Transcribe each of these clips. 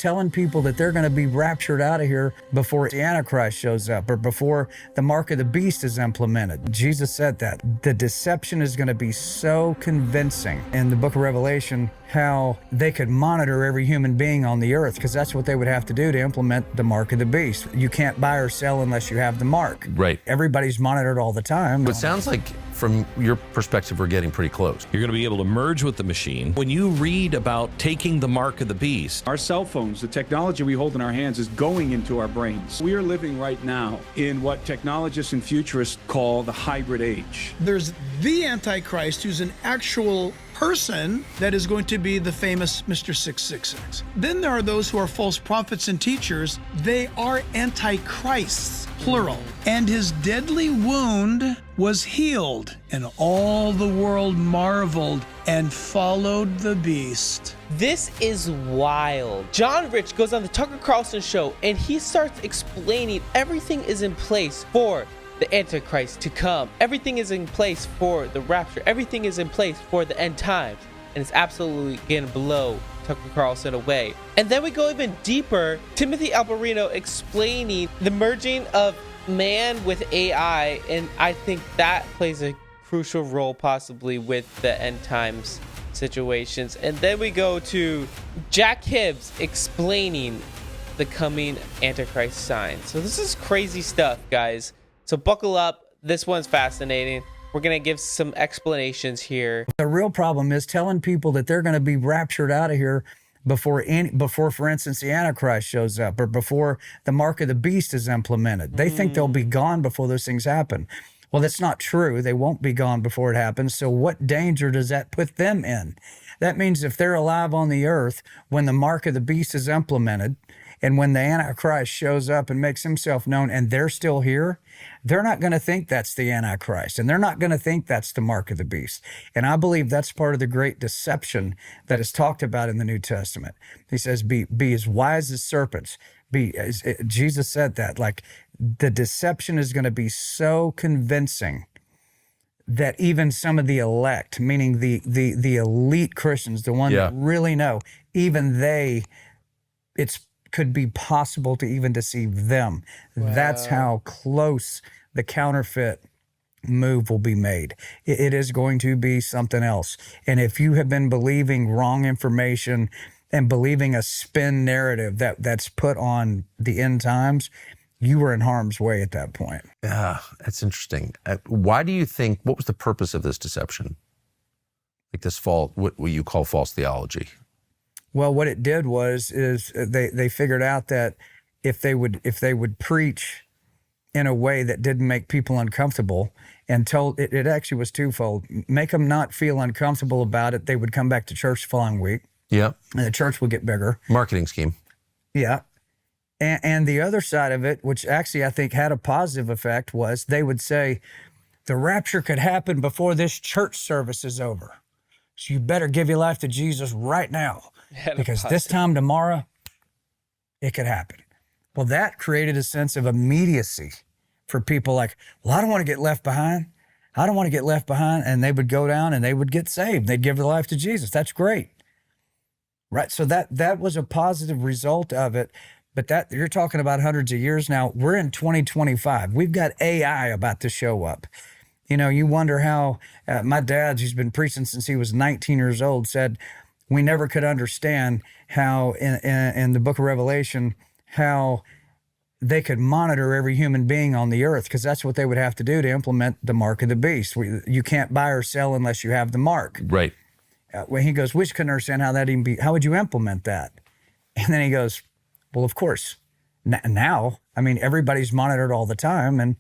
telling people that they're going to be raptured out of here before the Antichrist shows up or before the mark of the beast is implemented. Jesus said that. The deception is going to be so convincing in the book of Revelation how they could monitor every human being on the earth, because that's what they would have to do to implement the mark of the beast. You can't buy or sell unless you have the mark. Right. Everybody's monitored all the time. It sounds like, from your perspective, we're getting pretty close. You're going to be able to merge with the machine. When you read about taking the mark of the beast, our cell phones, the technology we hold in our hands is going into our brains. We are living right now in what technologists and futurists call the hybrid age. There's the Antichrist, who's an actual person that is going to be the famous Mr. 666. Then there are those who are false prophets and teachers. They are antichrists, plural. And his deadly wound was healed, and all the world marveled and followed the beast. This is wild. John Rich goes on the Tucker Carlson show and he starts explaining everything is in place for the Antichrist to come. Everything is in place for the rapture. Everything is in place for the end times. And it's absolutely going to blow Tucker Carlson away. And then we go even deeper. Timothy Alberino explaining the merging of man with AI. And I think that plays a crucial role possibly with the end times situations. And then we go to Jack Hibbs explaining the coming Antichrist signs. So this is crazy stuff, guys. So buckle up. This one's fascinating. We're going to give some explanations here. The real problem is telling people that they're going to be raptured out of here before, for instance, the Antichrist shows up or before the mark of the beast is implemented. They think they'll be gone before those things happen. Well, that's not true. They won't be gone before it happens. So what danger does that put them in? That means if they're alive on the earth when the mark of the beast is implemented, and when the Antichrist shows up and makes himself known and they're still here, they're not going to think that's the Antichrist, and they're not going to think that's the mark of the beast. And I believe that's part of the great deception that is talked about in the New Testament. He says, be as wise as serpents. Jesus said that, like, the deception is going to be so convincing that even some of the elect, meaning the elite Christians, the ones that really know, even they, could be possible to even deceive them. Wow. That's how close the counterfeit move will be made. It is going to be something else. And if you have been believing wrong information and believing a spin narrative that's put on the end times, you were in harm's way at that point. Yeah, that's interesting. Why do you think, what was the purpose of this deception? Like this what you call false theology? Well, what it did is they figured out that if they would preach in a way that didn't make people uncomfortable, and told it actually was twofold: make them not feel uncomfortable about it, they would come back to church the following week. Yeah, and the church would get bigger. Marketing scheme. Yeah, and the other side of it, which actually I think had a positive effect, was they would say the rapture could happen before this church service is over. So you better give your life to Jesus right now, because this time tomorrow, it could happen. Well, that created a sense of immediacy for people like, well, I don't want to get left behind. I don't want to get left behind. And they would go down and they would get saved. They'd give their life to Jesus. That's great. Right? So that was a positive result of it. But that you're talking about hundreds of years now. We're in 2025. We've got AI about to show up. You know, you wonder how my dad, who's been preaching since he was 19 years old, said we never could understand how in the book of Revelation, how they could monitor every human being on the earth, because that's what they would have to do to implement the mark of the beast. You can't buy or sell unless you have the mark. Right. When he goes, we just couldn't understand how that even be, how would you implement that? And then he goes, well, of course, now, I mean, everybody's monitored all the time, and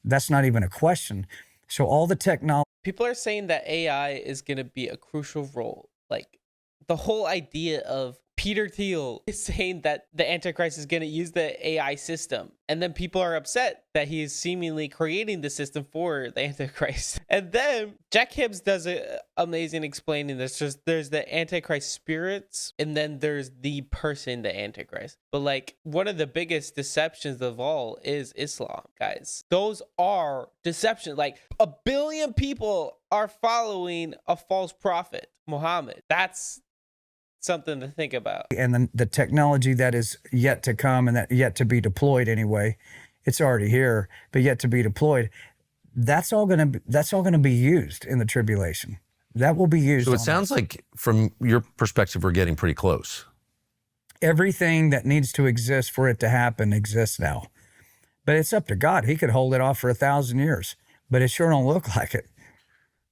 that's not even a question. So all the technology. People are saying that AI is going to be a crucial role. Like the whole idea of Peter Thiel is saying that the Antichrist is going to use the AI system. And then people are upset that he is seemingly creating the system for the Antichrist. And then Jack Hibbs does an amazing explaining this. There's the Antichrist spirits, and then there's the person, the Antichrist. But like one of the biggest deceptions of all is Islam, guys. Those are deceptions. Like 1 billion people are following a false prophet, Muhammad. That's something to think about. And then the technology that is yet to come and that yet to be deployed anyway, it's already here, but yet to be deployed. That's all going to be used in the tribulation. That will be used. So it on sounds us. like, from your perspective, we're getting pretty close. Everything that needs to exist for it to happen exists now. But it's up to God. He could hold it off for 1,000 years, but it sure don't look like it.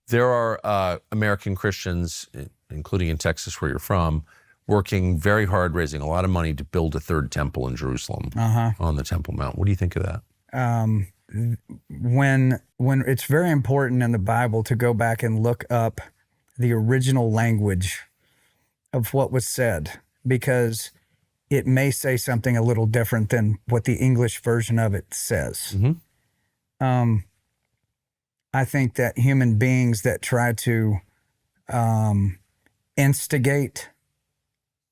There are American Christians, including in Texas where you're from, working very hard, raising a lot of money to build a third temple in Jerusalem on the Temple Mount. What do you think of that? When it's very important in the Bible to go back and look up the original language of what was said, because it may say something a little different than what the English version of it says. I think that human beings that try to instigate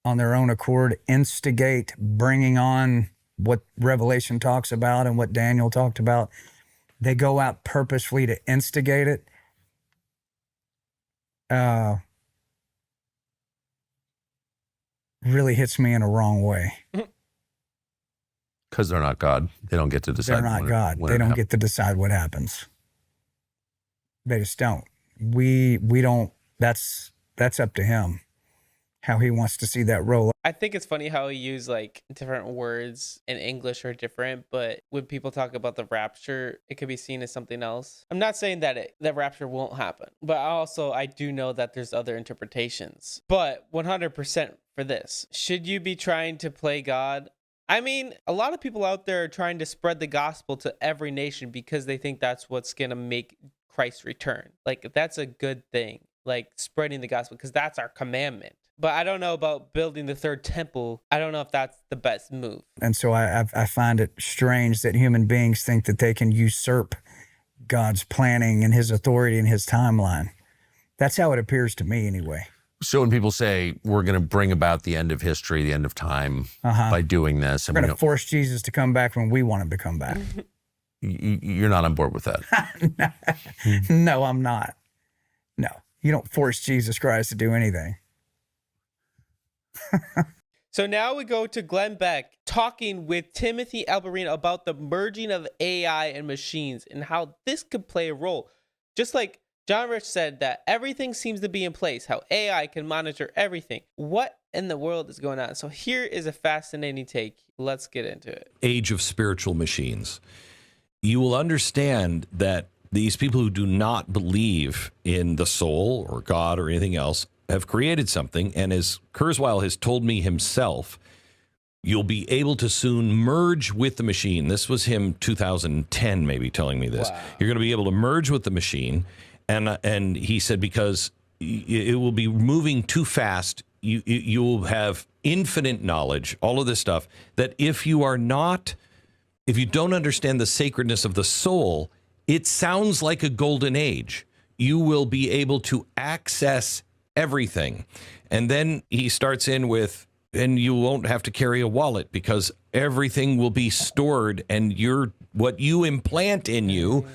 on their own accord, instigate bringing on what Revelation talks about and what Daniel talked about, they go out purposefully to instigate it. Really hits me in a wrong way. Because they're not God. They don't get to decide. They're not God. They don't get to decide what happens. They just don't. We don't. That's up to him, how he wants to see that roll. I think it's funny how he used like different words in English are different, but when people talk about the rapture, it could be seen as something else. I'm not saying that the rapture won't happen, but I do know that there's other interpretations. But 100% for this, should you be trying to play God? I mean, a lot of people out there are trying to spread the gospel to every nation because they think that's what's going to make Christ return. Like, that's a good thing, like spreading the gospel, because that's our commandment. But I don't know about building the third temple. I don't know if that's the best move. And so I find it strange that human beings think that they can usurp God's planning and his authority and his timeline. That's how it appears to me anyway. So when people say we're going to bring about the end of history, the end of time by doing this, We're going to force Jesus to come back when we want him to come back. You're not on board with that. No, I'm not. No, you don't force Jesus Christ to do anything. So now we go to Glenn Beck talking with Timothy Alberino about the merging of AI and machines and how this could play a role. Just like John Rich said that everything seems to be in place, how AI can monitor everything. What in the world is going on? So here is a fascinating take. Let's get into it. Age of spiritual machines. You will understand that these people who do not believe in the soul or God or anything else have created something, and as Kurzweil has told me himself, you'll be able to soon merge with the machine. This was him 2010 maybe telling me this. Wow. You're going to be able to merge with the machine, and he said because it will be moving too fast, you will have infinite knowledge, all of this stuff, that if you don't understand the sacredness of the soul, it sounds like a golden age. You will be able to access everything. And then he starts in with, and you won't have to carry a wallet because everything will be stored, and what you implant in you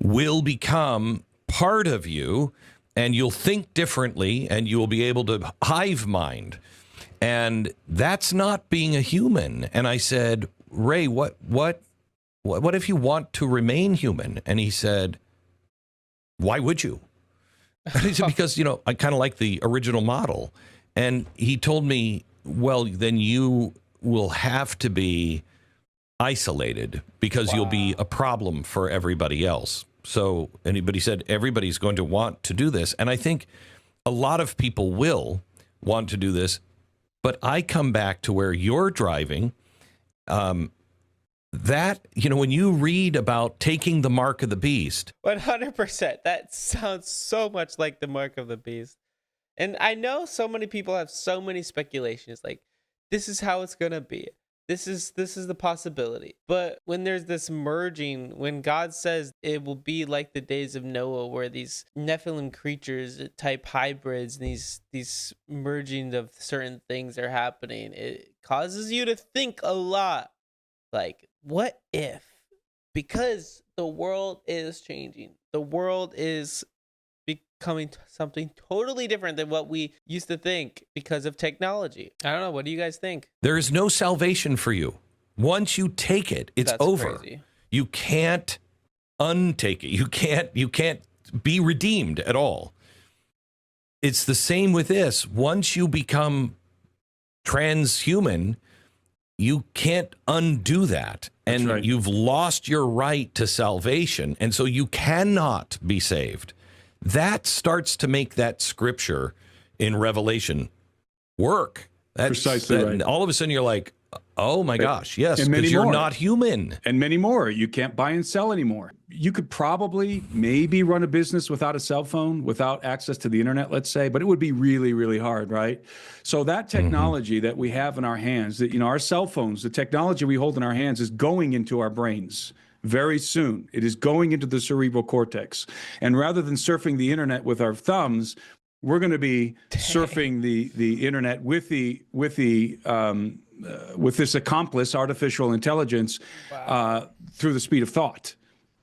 will become part of you, and you'll think differently, and you will be able to hive mind. And that's not being a human. And I said, Ray, what if you want to remain human? And he said, why would you? And he said, because, I kind of like the original model. And he told me, well, then you will have to be isolated because you'll be a problem for everybody else. So anybody said everybody's going to want to do this. And I think a lot of people will want to do this. But I come back to where you're driving, that, when you read about taking the mark of the beast. 100%. That sounds so much like the mark of the beast. And I know so many people have so many speculations, like, this is how it's going to be. This is the possibility. But when there's this merging, when God says it will be like the days of Noah, where these Nephilim creatures type hybrids, and these merging of certain things are happening, it causes you to think a lot. Like, what if? Because the world is changing. The world is becoming something totally different than what we used to think because of technology. I don't know. What do you guys think? There is no salvation for you. Once you take it, it's That's over. crazy. You can't untake it. You can't be redeemed at all. It's the same with this. Once you become transhuman, you can't undo that. And right. You've lost your right to salvation. And so you cannot be saved. That starts to make that scripture in Revelation work. That's Precisely right. All of a sudden you're like, oh my gosh, yes, and many because you're more. not human. And many more. You can't buy and sell anymore. You could probably maybe run a business without a cell phone, without access to the internet, let's say, but it would be really, really hard, right? So that technology that we have in our hands, that, you know, our cell phones, the technology we hold in our hands is going into our brains very soon. It is going into the cerebral cortex. And rather than surfing the internet with our thumbs, we're going to be surfing the internet with this accomplice, artificial intelligence, through the speed of thought.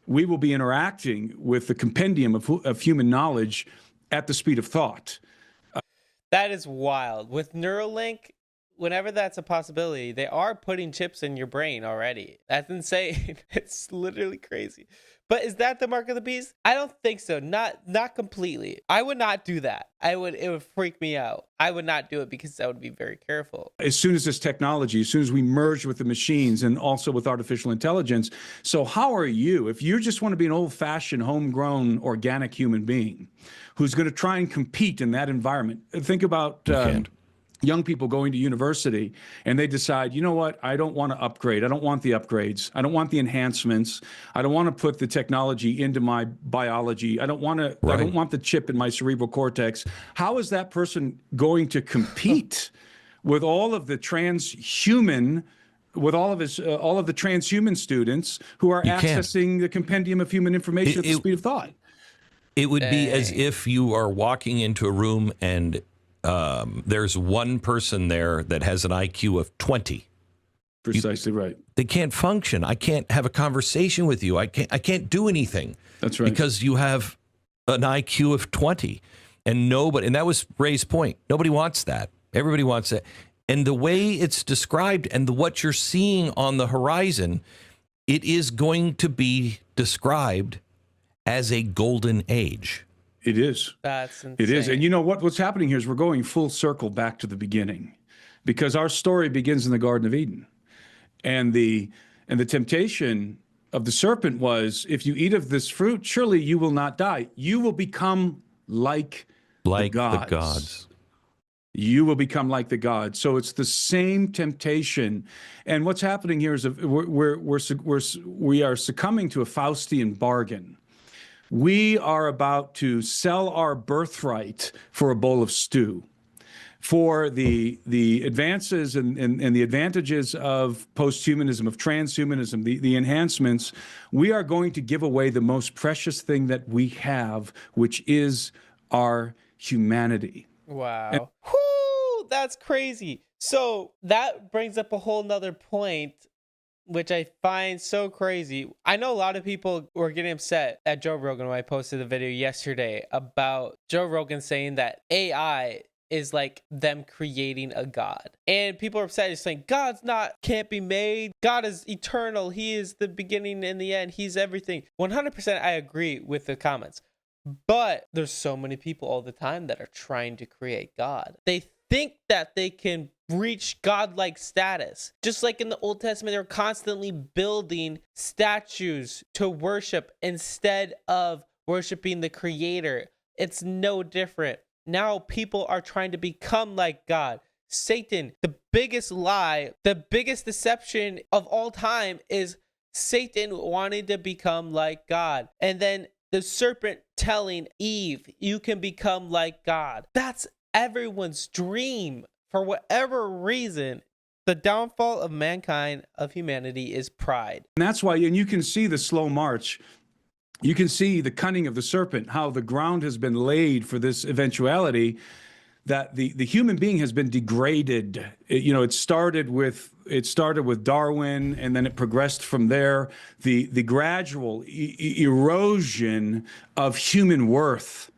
We will be interacting with the compendium of human knowledge at the speed of thought. That is wild. With Neuralink, whenever that's a possibility, they are putting chips in your brain already. That's insane. It's literally crazy. But is that the mark of the beast? I don't think so. Not completely. I would not do that. It would freak me out. I would not do it because I would be very careful. As soon as this technology, as soon as we merge with the machines and also with artificial intelligence. So how are you, if you just want to be an old-fashioned, homegrown, organic human being who's going to try and compete in that environment? Think about young people going to university and they decide, you know what, I don't want to upgrade. I don't want the upgrades. I don't want the enhancements. I don't want to put the technology into my biology. I don't want to, I don't want the chip in my cerebral cortex. How is that person going to compete with all of the transhuman, with all of the transhuman students who are accessing the compendium of human information at the speed of thought? It would be as if you are walking into a room and there's one person there that has an IQ of 20. Precisely right. They can't function. I can't have a conversation with you. I can't do anything. That's right. Because you have an IQ of 20. And that was Ray's point. Nobody wants that. Everybody wants that. And the way it's described and what you're seeing on the horizon, it is going to be described as a golden age. It is. That's insane. It is. And you know what's happening here is we're going full circle back to the beginning, because our story begins in the Garden of Eden. And the temptation of the serpent was, if you eat of this fruit, surely you will not die. You will become like the gods. You will become like the gods. So it's the same temptation. And what's happening here is we are succumbing to a Faustian bargain. We are about to sell our birthright for a bowl of stew. For the advances and the advantages of posthumanism, of transhumanism, the enhancements, we are going to give away the most precious thing that we have, which is our humanity. Wow. Whoo, that's crazy. So that brings up a whole nother point, which I find so crazy. I know a lot of people were getting upset at Joe Rogan when I posted the video yesterday about Joe Rogan saying that AI is like them creating a god. And people are upset, just saying can't be made. God is eternal. He is the beginning and the end. He's everything. 100% I agree with the comments. But there's so many people all the time that are trying to create God. They think that they can reach godlike status. Just like in the Old Testament, they're constantly building statues to worship instead of worshiping the creator. It's no different. Now people are trying to become like God. Satan, the biggest lie, the biggest deception of all time is Satan wanting to become like God. And then the serpent telling Eve, you can become like God. That's everyone's dream. For whatever reason, the downfall of mankind, of humanity, is pride. And that's why, and you can see the slow march. You can see the cunning of the serpent, how the ground has been laid for this eventuality, that the human being has been degraded. It started with Darwin, and then it progressed from there. The gradual erosion of human worth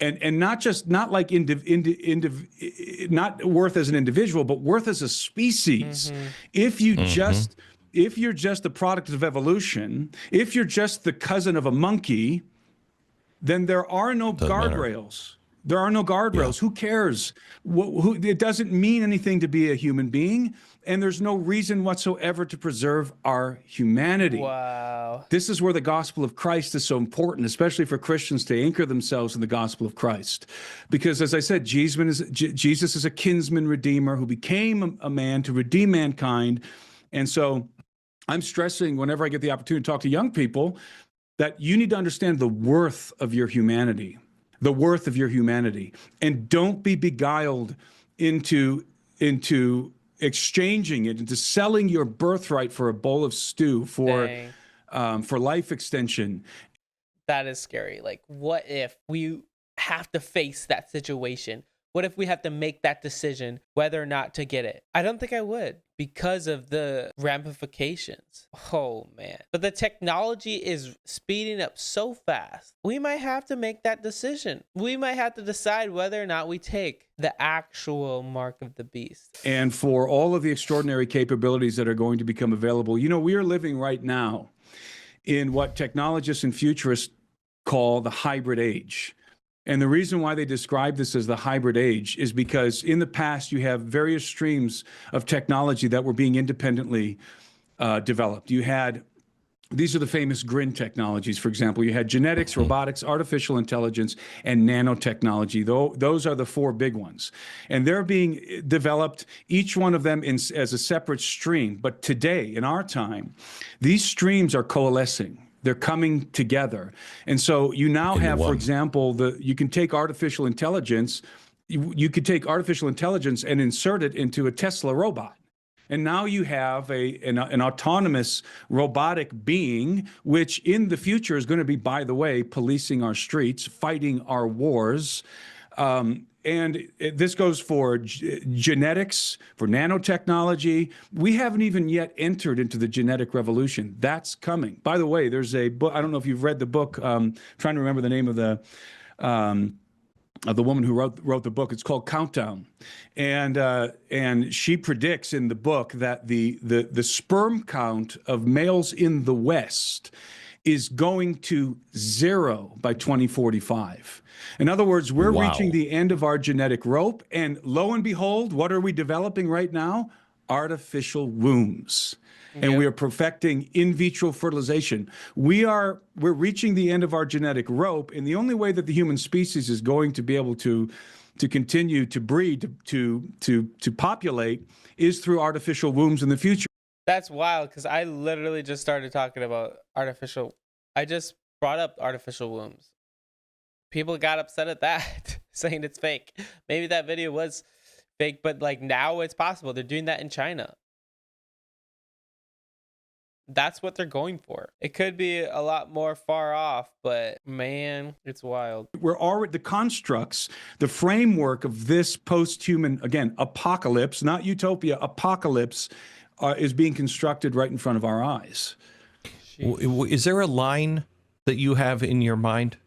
and not like not worth as an individual, but worth as a species. If you just if you're just the product of evolution, if you're just the cousin of a monkey, then there are no guardrails. There are no guardrails. Who cares? It doesn't mean anything to be a human being, and there's no reason whatsoever to preserve our humanity. Wow. This is where the gospel of Christ is so important, especially for Christians to anchor themselves in the gospel of Christ. Because as I said, Jesus is a kinsman redeemer who became a man to redeem mankind. And so I'm stressing whenever I get the opportunity to talk to young people that you need to understand the worth of your humanity. The worth of your humanity, and don't be beguiled into exchanging it, into selling your birthright for a bowl of stew, for life extension. That is scary. Like, what if we have to face that situation? What if we have to make that decision whether or not to get it? I don't think I would, because of the ramifications. Oh man. But the technology is speeding up so fast. We might have to make that decision. We might have to decide whether or not we take the actual mark of the beast. And for all of the extraordinary capabilities that are going to become available, we are living right now in what technologists and futurists call the hybrid age. And the reason why they describe this as the hybrid age is because in the past, you have various streams of technology that were being independently developed. These are the famous GRIN technologies, for example. You had genetics, robotics, artificial intelligence, and nanotechnology. Those are the four big ones. And they're being developed, each one of them as a separate stream. But today, in our time, these streams are coalescing. They're coming together. And so you now have, for example, you can take artificial intelligence, you could take artificial intelligence and insert it into a Tesla robot. And now you have an autonomous robotic being, which in the future is going to be, by the way, policing our streets, fighting our wars. And this goes for genetics, for nanotechnology. We haven't even yet entered into the genetic revolution. That's coming. By the way, there's a book. I don't know if you've read the book. Trying to remember the name of the woman who wrote the book. It's called Countdown, and she predicts in the book that the sperm count of males in the West is going to 0 by 2045. In other words, we're reaching the end of our genetic rope, and lo and behold, what are we developing right now? Artificial wombs. And we are perfecting in vitro fertilization. We're reaching the end of our genetic rope, and the only way that the human species is going to be able to continue to breed, to populate, is through artificial wombs in the future. That's wild, because I literally just started talking about I just brought up artificial wombs. People got upset at that, saying it's fake. Maybe that video was fake, but like now it's possible. They're doing that in China. That's what they're going for. It could be a lot more far off, but man, it's wild. We're already, the constructs, the framework of this post-human, again, apocalypse, not utopia, apocalypse, is being constructed right in front of our eyes. Is there a line that you have in your mind?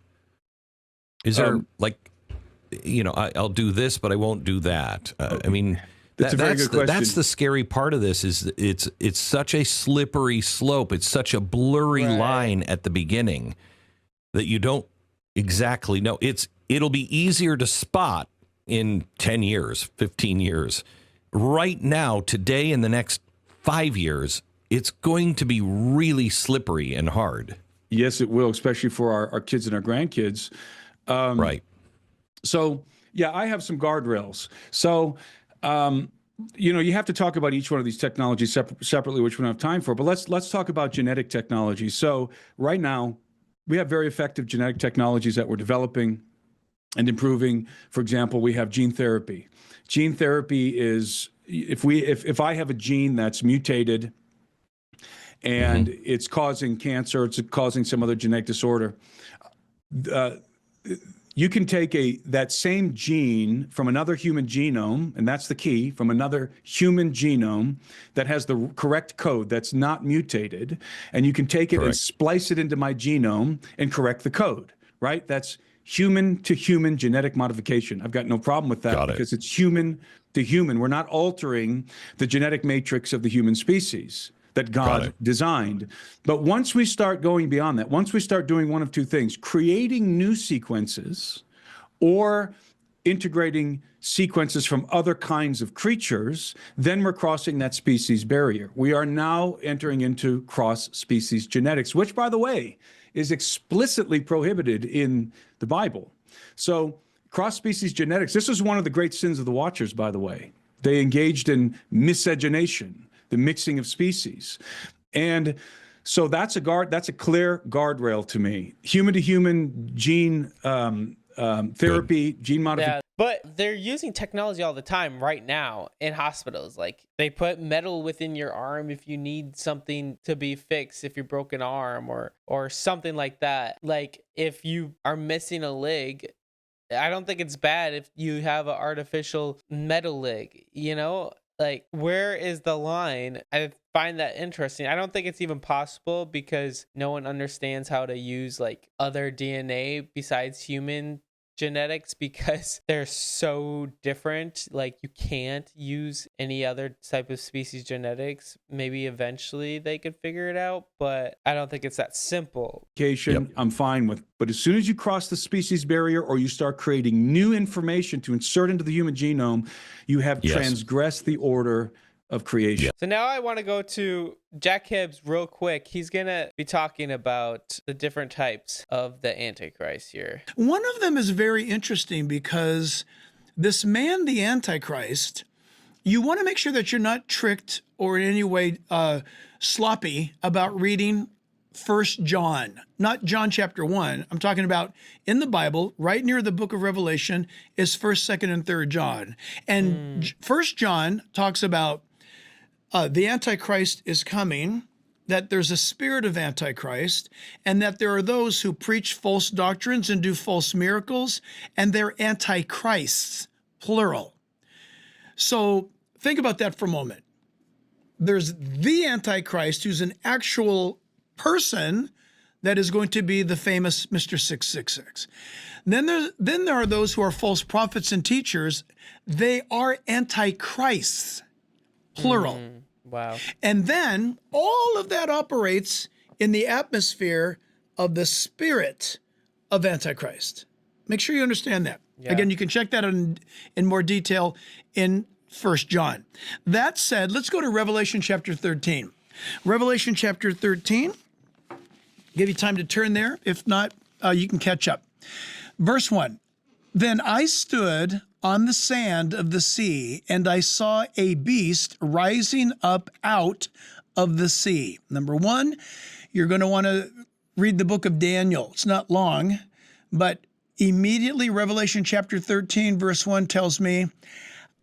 Is there I'll do this, but I won't do that. I mean, that's a very good question. That's the scary part of this. Is it's such a slippery slope. It's such a blurry line at the beginning that you don't exactly know. It'll be easier to spot in 10 years, 15 years. Right now, today, in the next 5 years, it's going to be really slippery and hard. Yes, it will, especially for our kids and our grandkids. Right. So, yeah, I have some guardrails. So, you have to talk about each one of these technologies separately, which we don't have time for. But let's talk about genetic technology. So right now, we have very effective genetic technologies that we're developing and improving. For example, we have gene therapy. Gene therapy is if I have a gene that's mutated and it's causing cancer, it's causing some other genetic disorder, you can take that same gene from another human genome, and that's the key, from another human genome that has the correct code that's not mutated, and you can take it and splice it into my genome and correct the code, right? That's human to human genetic modification. I've got no problem with that because it's human to human. We're not altering the genetic matrix of the human species that God designed. But once we start going beyond that, once we start doing one of two things, creating new sequences or integrating sequences from other kinds of creatures, then we're crossing that species barrier. We are now entering into cross-species genetics, which, by the way, is explicitly prohibited in the Bible. So cross-species genetics, this is one of the great sins of the Watchers, by the way. They engaged in miscegenation, the mixing of species. And so that's a clear guardrail to me. Human to human gene therapy, gene modification. Yeah, but they're using technology all the time right now in hospitals. Like they put metal within your arm if you need something to be fixed, if you broke an arm or something like that. Like if you are missing a leg, I don't think it's bad if you have an artificial metal leg, you know? Like, where is the line? I find that interesting. I don't think it's even possible because no one understands how to use like other DNA besides human genetics because they're so different. Like you can't use any other type of species genetics. Maybe eventually they could figure it out, but I don't think it's that simple. I'm fine with. But as soon as you cross the species barrier or you start creating new information to insert into the human genome, you have transgressed the order of creation. So now I want to go to Jack Hibbs real quick. He's going to be talking about the different types of the Antichrist here. One of them is very interesting because this man, the Antichrist, you want to make sure that you're not tricked or in any way sloppy about reading 1 John, not John chapter 1. I'm talking about in the Bible, right near the book of Revelation is 1st, 2nd, and 3rd John. And 1 John talks about the Antichrist is coming, that there's a spirit of Antichrist, and that there are those who preach false doctrines and do false miracles, and they're antichrists, plural. So think about that for a moment. There's the Antichrist, who's an actual person that is going to be the famous Mr. 666. Then there are those who are false prophets and teachers. They are antichrists, plural. Wow. And then all of that operates in the atmosphere of the spirit of Antichrist. Make sure you understand that. Yeah. Again, you can check that in more detail in 1 John. That said, let's go to Revelation chapter 13. Revelation chapter 13. Give you time to turn there. If not, you can catch up. Verse 1. Then I stood on the sand of the sea, and I saw a beast rising up out of the sea. Number one, you're going to want to read the book of Daniel. It's not long, but immediately Revelation chapter 13, verse 1 tells me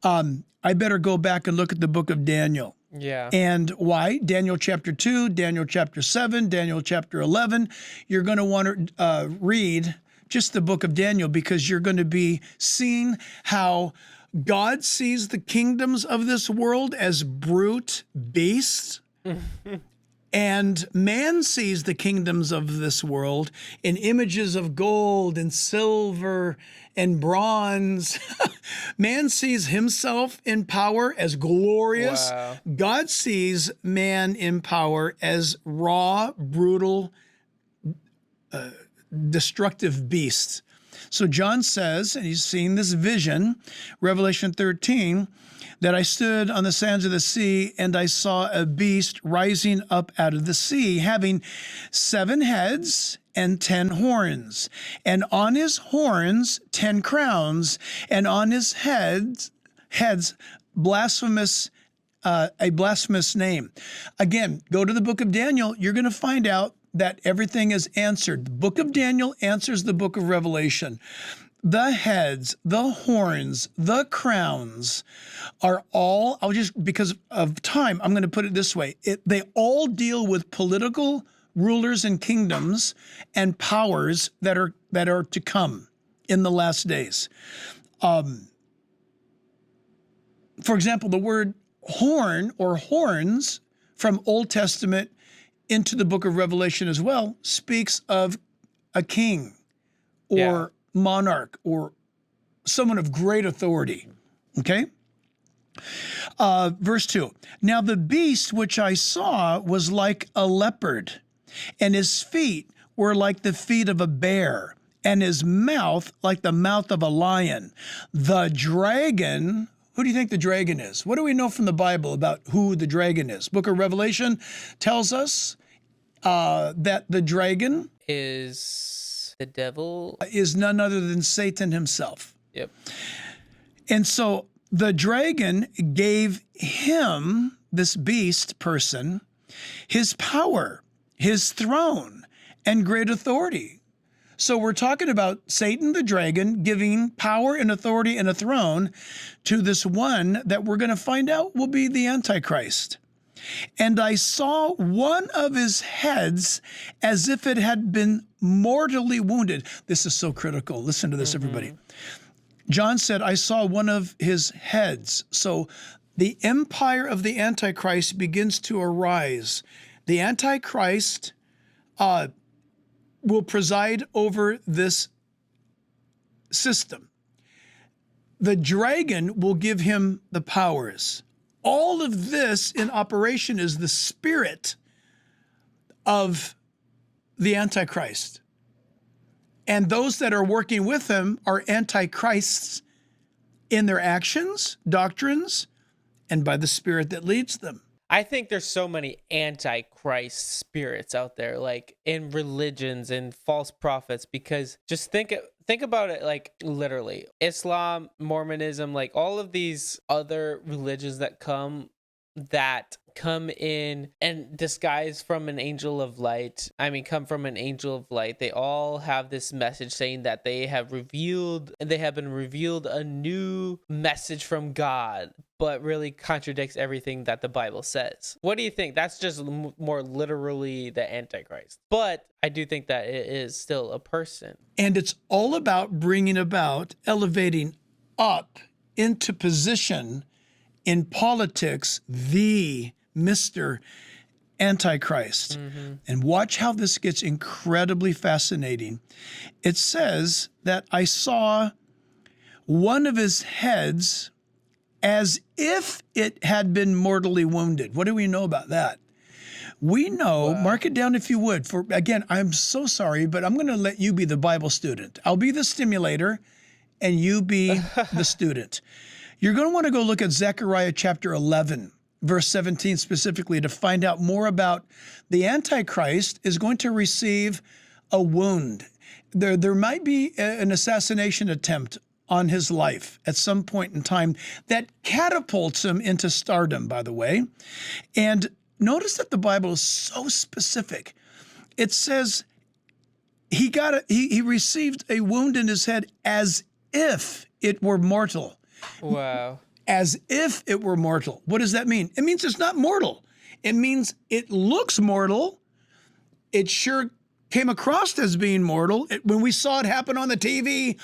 I better go back and look at the book of Daniel. Yeah. And why? Daniel chapter 2, Daniel chapter 7, Daniel chapter 11. You're going to want to read just the book of Daniel because you're going to be seeing how God sees the kingdoms of this world as brute beasts. And man sees the kingdoms of this world in images of gold and silver and bronze. Man sees himself in power as glorious. Wow. God sees man in power as raw, brutal, destructive beasts. So John says, and he's seeing this vision, Revelation 13, that I stood on the sands of the sea, and I saw a beast rising up out of the sea, having 7 heads and 10 horns, and on his horns 10 crowns, and on his heads blasphemous, a blasphemous name. Again, go to the book of Daniel. You're going to find out that everything is answered. The book of Daniel answers the book of Revelation. The heads, the horns, the crowns are all, because of time, I'm going to put it this way. They all deal with political rulers and kingdoms and powers that are to come in the last days. For example, the word horn or horns from Old Testament into the book of Revelation as well speaks of a king or monarch or someone of great authority. Okay? Verse 2. Now the beast which I saw was like a leopard, and his feet were like the feet of a bear, and his mouth like the mouth of a lion. The dragon, who do you think the dragon is? What do we know from the Bible about who the dragon is? Book of Revelation tells us that the dragon Is the devil? is none other than Satan himself. Yep. And so the dragon gave him, this beast person, his power, his throne, and great authority. So we're talking about Satan the dragon giving power and authority and a throne to this one that we're going to find out will be the Antichrist. And I saw one of his heads as if it had been mortally wounded. This is so critical. Listen to this, everybody. John said, I saw one of his heads. So the empire of the Antichrist begins to arise. The Antichrist will preside over this system. The dragon will give him the powers. All of this in operation is the spirit of the Antichrist. And those that are working with him are antichrists in their actions, doctrines, and by the spirit that leads them. I think there's so many antichrist spirits out there, like in religions and false prophets, because just think about it, like literally Islam, Mormonism, like all of these other religions that come in and disguise from an angel of light. Come from an angel of light. They all have this message saying that they have been revealed a new message from God, but really contradicts everything that the Bible says. What do you think? That's just more literally the Antichrist. But I do think that it is still a person. And it's all about bringing about, elevating up into position in politics, the Mr. Antichrist. And watch how this gets incredibly fascinating. It says that I saw one of his heads as if it had been mortally wounded. What do we know about that? We know, mark it down if you would, for again, I'm so sorry, but I'm going to let you be the Bible student. I'll be the stimulator and you be the student. You're going to want to go look at Zechariah chapter 11, verse 17 specifically, to find out more about the Antichrist is going to receive a wound. There might be an assassination attempt on his life at some point in time that catapults him into stardom, by the way. And notice that the Bible is so specific. It says he received a wound in his head as if it were mortal. Wow. As if it were mortal. What does that mean? It means it's not mortal. It means it looks mortal. It sure came across as being mortal. When we saw it happen on the TV,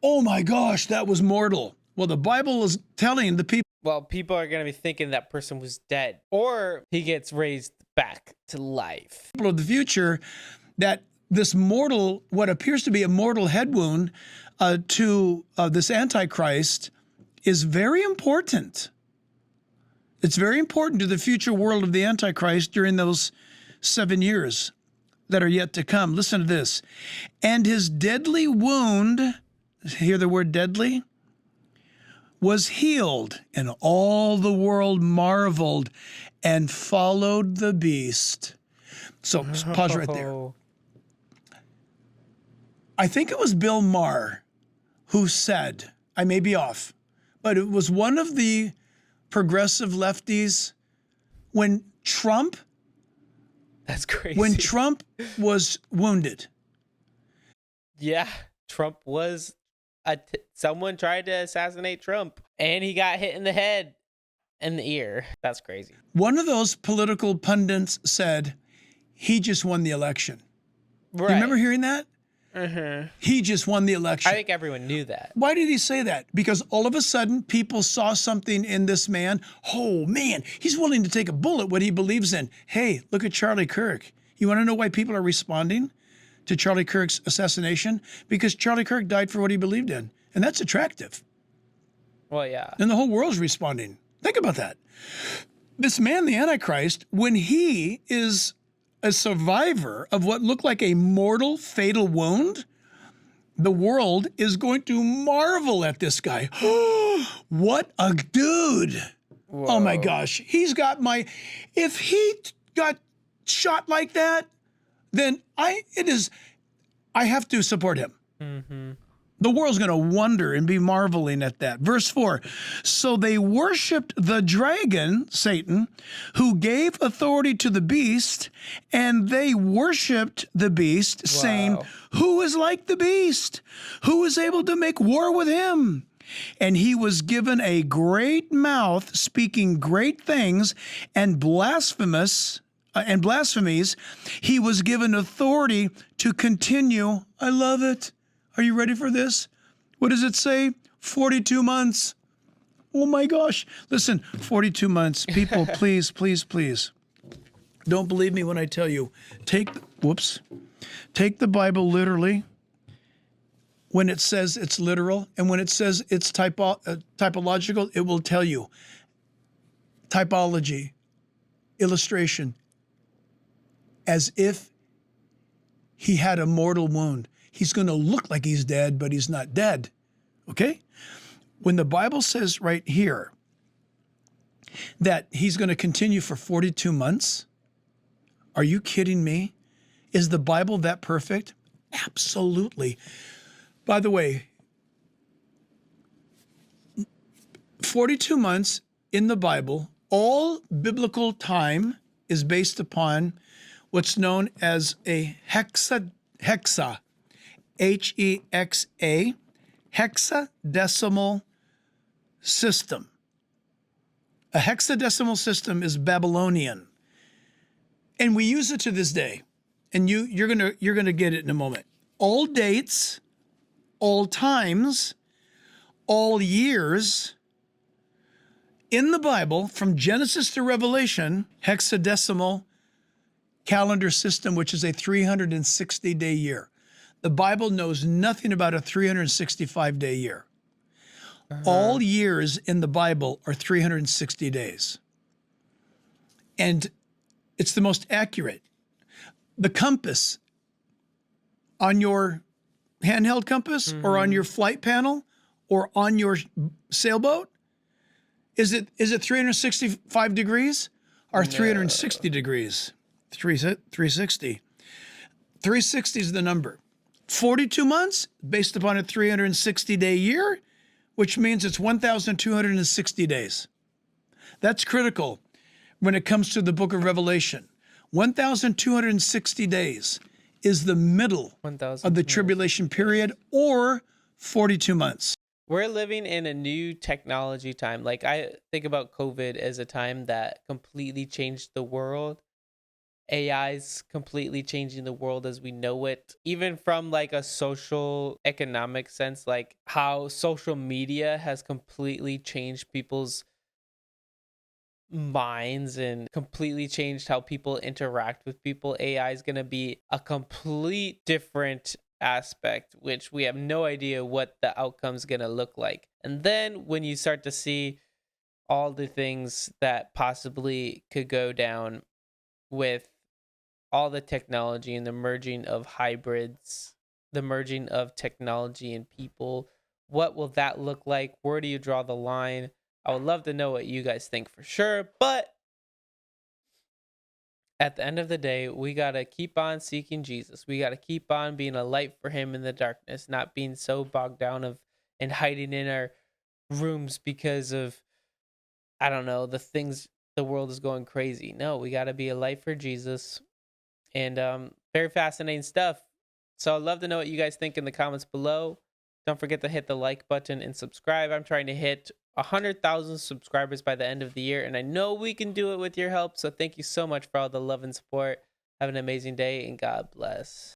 oh my gosh, that was mortal. Well, the Bible is telling the people. Well, people are going to be thinking that person was dead, or he gets raised back to life. Of the future, that this mortal, what appears to be a mortal head wound to this Antichrist is very important. It's very important to the future world of the Antichrist during those 7 years that are yet to come. Listen to this. And his deadly wound, hear the word deadly, was healed, and all the world marveled and followed the beast. So pause right there. I think it was Bill Maher who said, I may be off, but it was one of the progressive lefties when Trump That's crazy. when Trump was wounded. Yeah, Trump was someone tried to assassinate Trump, and he got hit in the head and the ear. That's crazy. One of those political pundits said, he just won the election. Right. You remember hearing that? He just won the election. I think everyone knew that. Why did he say that? Because all of a sudden, people saw something in this man. Oh, man, he's willing to take a bullet, what he believes in. Hey, look at Charlie Kirk. You want to know why people are responding to Charlie Kirk's assassination because Charlie Kirk died for what he believed in. And that's attractive. Well, yeah. And the whole world's responding. Think about that. This man, the Antichrist, when he is a survivor of what looked like a mortal, fatal wound, the world is going to marvel at this guy. What a dude. Whoa. Oh my gosh. If he got shot like that, then I have to support him. Mm-hmm. The world's going to wonder and be marveling at that. Verse 4, so they worshiped the dragon, Satan, who gave authority to the beast, and they worshiped the beast, saying, who is like the beast? Who is able to make war with him? And he was given a great mouth, speaking great things, and blasphemies. He was given authority to continue. I love it. Are you ready for this? What does it say? 42 months. Oh my gosh. Listen, 42 months. People, please, please, please. Don't believe me when I tell you. Take the Bible literally when it says it's literal, and when it says it's typological, it will tell you. Typology, illustration, as if he had a mortal wound. He's going to look like he's dead, but he's not dead. Okay? When the Bible says right here that he's going to continue for 42 months, are you kidding me? Is the Bible that perfect? Absolutely. By the way, 42 months in the Bible, all biblical time is based upon what's known as a hexa, H-E-X-A, hexadecimal system. A hexadecimal system is Babylonian, and we use it to this day. And you're gonna get it in a moment. All dates, all times, all years in the Bible, from Genesis to Revelation, hexadecimal calendar system, which is a 360-day year. The Bible knows nothing about a 365-day year. All years in the Bible are 360 days. And it's the most accurate. The compass on your handheld compass or on your flight panel or on your sailboat, is it 365 degrees or 360 degrees? 360. 360 is the number. 42 months based upon a 360-day year, which means it's 1,260 days. That's critical when it comes to the book of Revelation. 1,260 days is the middle of the tribulation period, or 42 months. We're living in a new technology time. Like, I think about COVID as a time that completely changed the world. AI's completely changing the world as we know it, even from like a social economic sense, like how social media has completely changed people's minds and completely changed how people interact with people. AI is going to be a complete different aspect, which we have no idea what the outcome is going to look like. And then when you start to see all the things that possibly could go down with all the technology and the merging of hybrids, the merging of technology and people, what will that look like? Where do you draw the line? I would love to know what you guys think for sure. But at the end of the day, we got to keep on seeking Jesus. We got to keep on being a light for him in the darkness, not being so bogged down and hiding in our rooms because of, I don't know, the things, the world is going crazy. No, we got to be a light for Jesus. And very fascinating stuff. So I'd love to know what you guys think in the comments below. Don't forget to hit the like button and subscribe. I'm trying to hit 100,000 subscribers by the end of the year, and I know we can do it with your help. So thank you so much for all the love and support. Have an amazing day, and God bless.